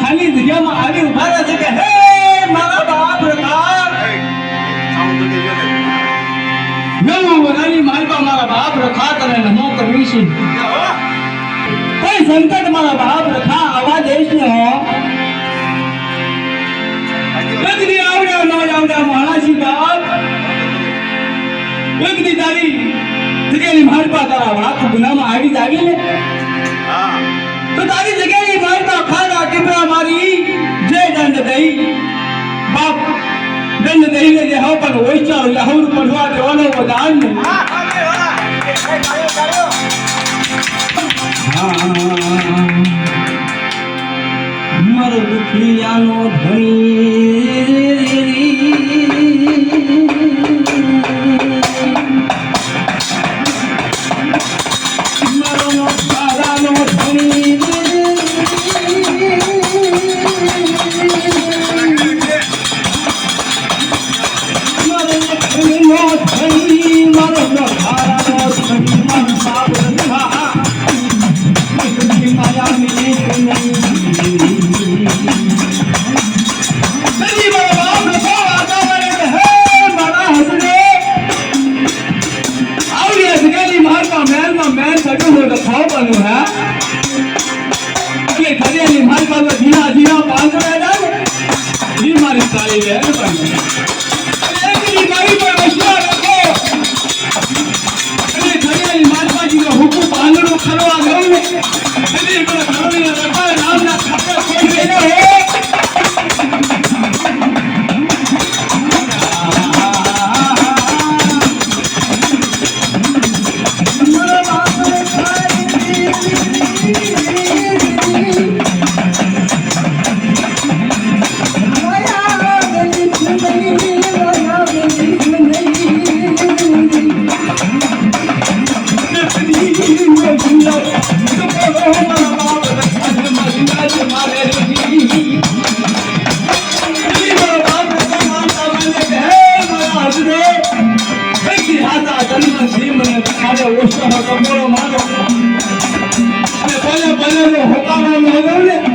ખાલી જગ્યામાં આવી ઉભા રહે છે કે હે મારા બાપ રખા નવું વરાની માલપા મારા બાપ રખા તને નમો કરીશું કોઈ સંકટ મારા બાપ રખા આવા દેશને હો ગગડી આવડ્યા ન આવડ્યા માણાસી બાપ ગગડી તારી જગ્યાની માલપા તારા વાત ગુનામાં આવી જ આવી ને તો તારી જગ્યાની માલપા ખાડા ટીપરા મારી જે દંડ દઈ બાપ દંડ દઈને જે હવ પણ ઓછા લહુર પડવા દેવાનો વદાન ને મારો દુખિયાનો ધણી મારો તારાનો ધણી ભલે ભલે હોકાવાનો